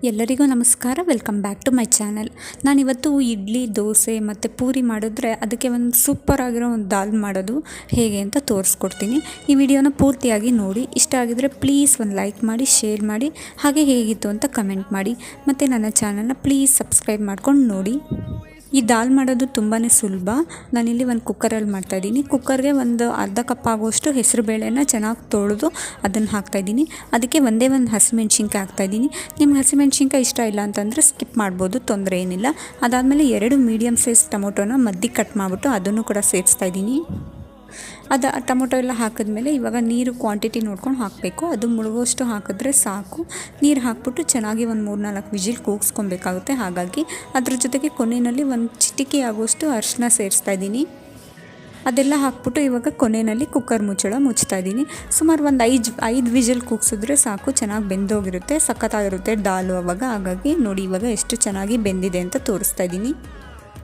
ಎಲ್ಲರಿಗೂ ನಮಸ್ಕಾರ. Welcome back to my channel. ನಾನಿವತ್ತು ಇಡ್ಲಿ, ದೋಸೆ ಮತ್ತು ಪೂರಿ ಮಾಡಿದ್ರೆ ಅದಕ್ಕೆ ಒಂದು ಸೂಪರ್ ಆಗಿರೋ ಒಂದು ದಾಲ್ ಮಾಡೋದು ಹೇಗೆ ಅಂತ ತೋರಿಸ್ಕೊಡ್ತೀನಿ. ಈ ವಿಡಿಯೋನ ಪೂರ್ತಿಯಾಗಿ ನೋಡಿ. ಇಷ್ಟ ಆಗಿದ್ರೆ ಪ್ಲೀಸ್ ಒಂದು ಲೈಕ್ ಮಾಡಿ, ಶೇರ್ ಮಾಡಿ, ಹಾಗೆ ಹೇಗಿತ್ತು ಅಂತ ಕಮೆಂಟ್ ಮಾಡಿ. ಮತ್ತು ನನ್ನ ಚಾನಲ್ನ ಪ್ಲೀಸ್ ಸಬ್ಸ್ಕ್ರೈಬ್ ಮಾಡ್ಕೊಂಡು ನೋಡಿ. ಈ ದಾಲ್ ಮಾಡೋದು ತುಂಬಾ ಸುಲಭ. ನಾನಿಲ್ಲಿ ಒಂದು ಕುಕ್ಕರಲ್ಲಿ ಮಾಡ್ತಾಯಿದ್ದೀನಿ. ಕುಕ್ಕರ್ಗೆ ಒಂದು ಅರ್ಧ ಕಪ್ ಆಗುವಷ್ಟು ಹೆಸರುಬೇಳೆನ ಚೆನ್ನಾಗಿ ತೊಳೆದು ಅದನ್ನು ಹಾಕ್ತಾಯಿದ್ದೀನಿ. ಅದಕ್ಕೆ ಒಂದೇ ಒಂದು ಹಸಿಮೆಣ್ಸಿನ್ಕಾಯಿ ಹಾಕ್ತಾಯಿದ್ದೀನಿ. ನಿಮ್ಗೆ ಹಸಿಮೆಣ್ಸಿನ್ಕಾಯಿ ಇಷ್ಟ ಇಲ್ಲ ಅಂತಂದರೆ ಸ್ಕಿಪ್ ಮಾಡ್ಬೋದು, ತೊಂದರೆ ಏನಿಲ್ಲ. ಅದಾದಮೇಲೆ 2 ಮೀಡಿಯಮ್ ಸೈಜ್ ಟೊಮೊಟೊನ ಮಧ್ಯಕ್ಕೆ ಕಟ್ ಮಾಡಿಬಿಟ್ಟು ಅದನ್ನು ಕೂಡ ಸೇರಿಸ್ತಾಯಿದ್ದೀನಿ. ಟೊಮೊಟೊ ಎಲ್ಲ ಹಾಕಿದ್ಮೇಲೆ ಇವಾಗ ನೀರು ಕ್ವಾಂಟಿಟಿ ನೋಡ್ಕೊಂಡು ಹಾಕಬೇಕು. ಅದು ಮುಳುಗೋಷ್ಟು ಹಾಕಿದ್ರೆ ಸಾಕು. ನೀರು ಹಾಕ್ಬಿಟ್ಟು ಚೆನ್ನಾಗಿ ಒಂದು 3-4 ವಿಜಿಲ್ ಕೂಗಿಸ್ಕೊಬೇಕಾಗುತ್ತೆ. ಹಾಗಾಗಿ ಅದ್ರ ಜೊತೆಗೆ ಕೊನೆಯಲ್ಲಿ ಒಂದು ಚಿಟಿಕೆ ಆಗುವಷ್ಟು ಅರಿಶಿನ ಸೇರಿಸ್ತಾಯಿದ್ದೀನಿ. ಅದೆಲ್ಲ ಹಾಕ್ಬಿಟ್ಟು ಇವಾಗ ಕೊನೆಯಲ್ಲಿ ಕುಕ್ಕರ್ ಮುಚ್ತಾ ಇದ್ದೀನಿ. ಸುಮಾರು ಒಂದು 5 ವಿಜಿಲ್ ಕೂಗಿಸಿದ್ರೆ ಸಾಕು. ಚೆನ್ನಾಗಿ ಬೆಂದೋಗಿರುತ್ತೆ, ಸಖತ್ತಾಗಿರುತ್ತೆ ದಾಲು ಅವಾಗ. ಹಾಗಾಗಿ ನೋಡಿ ಇವಾಗ ಎಷ್ಟು ಚೆನ್ನಾಗಿ ಬೆಂದಿದೆ ಅಂತ ತೋರಿಸ್ತಾ ಇದ್ದೀನಿ.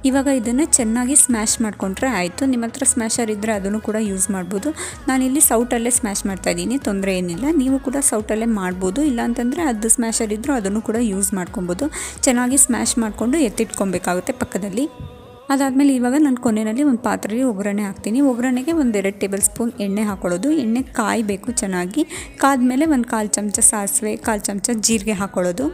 ಇವಾಗ ಇದನ್ನು ಚೆನ್ನಾಗಿ ಸ್ಮ್ಯಾಶ್ ಮಾಡಿಕೊಂಡ್ರೆ ಆಯಿತು. ನಿಮ್ಮ ಹತ್ರ ಸ್ಮ್ಯಾಶರ್ ಇದ್ದರೆ ಅದನ್ನು ಕೂಡ ಯೂಸ್ ಮಾಡ್ಬೋದು. ನಾನಿಲ್ಲಿ ಸೌಟಲ್ಲೇ ಸ್ಮ್ಯಾಶ್ ಮಾಡ್ತಾಯಿದ್ದೀನಿ, ತೊಂದರೆ ಏನಿಲ್ಲ. ನೀವು ಕೂಡ ಸೌಟಲ್ಲೇ ಮಾಡ್ಬೋದು, ಇಲ್ಲಾಂತಂದರೆ ಅದು ಸ್ಮ್ಯಾಶರ್ ಇದ್ದರೂ ಅದನ್ನು ಕೂಡ ಯೂಸ್ ಮಾಡ್ಕೊಬೋದು. ಚೆನ್ನಾಗಿ ಸ್ಮ್ಯಾಶ್ ಮಾಡಿಕೊಂಡು ಎತ್ತಿಟ್ಕೊಬೇಕಾಗುತ್ತೆ ಪಕ್ಕದಲ್ಲಿ. ಅದಾದಮೇಲೆ ಇವಾಗ ನಾನು ಕೊನೆಯಲ್ಲಿ ಒಂದು ಪಾತ್ರೆಯಲ್ಲಿ ಒಗ್ಗರಣೆ ಹಾಕ್ತೀನಿ. ಒಗ್ಗರಣೆಗೆ ಒಂದು 2 ಟೇಬಲ್ ಸ್ಪೂನ್ ಎಣ್ಣೆ ಹಾಕ್ಕೊಳ್ಳೋದು. ಎಣ್ಣೆ ಕಾಯಬೇಕು ಚೆನ್ನಾಗಿ. ಕಾದ್ಮೇಲೆ ಒಂದು 1/4 ಚಮಚ ಸಾಸಿವೆ, 1/4 ಚಮಚ ಜೀರಿಗೆ ಹಾಕ್ಕೊಳ್ಳೋದು.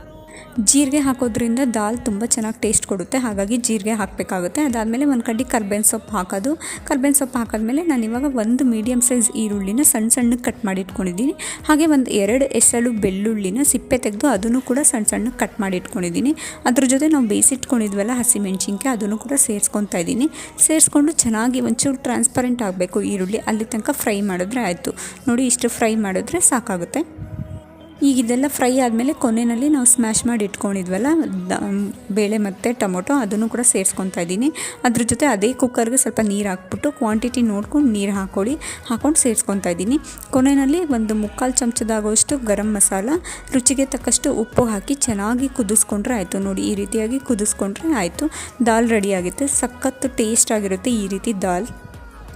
ಜೀರಿಗೆ ಹಾಕೋದ್ರಿಂದ ದಾಲ್ ತುಂಬ ಚೆನ್ನಾಗಿ ಟೇಸ್ಟ್ ಕೊಡುತ್ತೆ, ಹಾಗಾಗಿ ಜೀರಿಗೆ ಹಾಕಬೇಕಾಗುತ್ತೆ. ಅದಾದಮೇಲೆ ಒಂದು ಕಡ್ಡಿ ಕರ್ಬೇವಿನ ಸೊಪ್ಪು ಹಾಕೋದು. ಕರ್ಬೇವಿನ ಸೊಪ್ಪು ಹಾಕಿದ್ಮೇಲೆ ನಾನಿವಾಗ ಒಂದು ಮೀಡಿಯಮ್ ಸೈಜ್ ಈರುಳ್ಳಿನ ಸಣ್ಣಗೆ ಕಟ್ ಮಾಡಿ ಇಟ್ಕೊಂಡಿದ್ದೀನಿ. ಹಾಗೆ ಒಂದು 2 ಎಸಳು ಬೆಳ್ಳುಳ್ಳಿನ ಸಿಪ್ಪೆ ತೆಗೆದು ಅದನ್ನು ಕೂಡ ಸಣ್ಣಗೆ ಕಟ್ ಮಾಡಿ ಇಟ್ಕೊಂಡಿದ್ದೀನಿ. ಅದ್ರ ಜೊತೆ ನಾವು ಬೇಯಿಸಿಟ್ಕೊಂಡಿದ್ವಲ್ಲ ಹಸಿಮೆಣ್ಸಿನ್ಕಾಯಿ, ಅದನ್ನು ಕೂಡ ಸೇರಿಸ್ಕೊತಾ ಇದ್ದೀನಿ. ಸೇರಿಸ್ಕೊಂಡು ಚೆನ್ನಾಗಿ ಒಂಚೂರು ಟ್ರಾನ್ಸ್ಪರೆಂಟ್ ಆಗಬೇಕು ಈರುಳ್ಳಿ, ಅಲ್ಲಿ ತನಕ ಫ್ರೈ ಮಾಡಿದ್ರೆ ಆಯಿತು. ನೋಡಿ ಇಷ್ಟು ಫ್ರೈ ಮಾಡಿದ್ರೆ ಸಾಕಾಗುತ್ತೆ. ಈಗ ಇದೆಲ್ಲ ಫ್ರೈ ಆದಮೇಲೆ ಕೊನೆಯಲ್ಲಿ ನಾವು ಸ್ಮ್ಯಾಶ್ ಮಾಡಿ ಇಟ್ಕೊಂಡಿದ್ವಲ್ಲ ಬೇಳೆ ಮತ್ತು ಟೊಮೊಟೊ, ಅದನ್ನು ಕೂಡ ಸೇರಿಸ್ಕೊತಾ ಇದ್ದೀನಿ. ಅದ್ರ ಜೊತೆ ಅದೇ ಕುಕ್ಕರ್ಗೆ ಸ್ವಲ್ಪ ನೀರು ಹಾಕ್ಬಿಟ್ಟು ಕ್ವಾಂಟಿಟಿ ನೋಡ್ಕೊಂಡು ನೀರು ಹಾಕ್ಕೊಂಡು ಸೇರಿಸ್ಕೊತಾ ಇದ್ದೀನಿ. ಕೊನೆಯಲ್ಲಿ ಒಂದು 3/4 ಚಮಚದಾಗುವಷ್ಟು ಗರಂ ಮಸಾಲ, ರುಚಿಗೆ ತಕ್ಕಷ್ಟು ಉಪ್ಪು ಹಾಕಿ ಚೆನ್ನಾಗಿ ಕುದಿಸ್ಕೊಂಡ್ರೆ ಆಯಿತು. ನೋಡಿ ಈ ರೀತಿಯಾಗಿ ಕುದಿಸ್ಕೊಂಡ್ರೆ ಆಯಿತು. ದಾಲ್ ರೆಡಿಯಾಗುತ್ತೆ. ಸಖತ್ತು ಟೇಸ್ಟ್ ಆಗಿರುತ್ತೆ ಈ ರೀತಿ ದಾಲ್.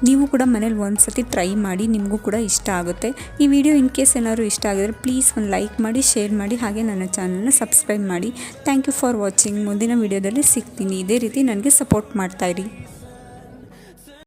ನೀವು ಕೂಡ ಮನೇಲಿ ಒಂದು ಸತಿ ಟ್ರೈ ಮಾಡಿ, ನಿಮಗೂ ಕೂಡ ಇಷ್ಟ ಆಗುತ್ತೆ. ಈ ವಿಡಿಯೋ ಇನ್ ಕೇಸ್ ಏನಾದರೂ ಇಷ್ಟ ಆಗಿದ್ರೆ ಪ್ಲೀಸ್ ಒಂದು ಲೈಕ್ ಮಾಡಿ, ಶೇರ್ ಮಾಡಿ, ಹಾಗೆ ನನ್ನ ಚಾನಲ್ನ ಸಬ್ಸ್ಕ್ರೈಬ್ ಮಾಡಿ. Thank you for watching. ಮುಂದಿನ ವಿಡಿಯೋದಲ್ಲಿ ಸಿಗ್ತೀನಿ. ಇದೇ ರೀತಿ ನನಗೆ ಸಪೋರ್ಟ್ ಮಾಡ್ತಾಯಿರಿ.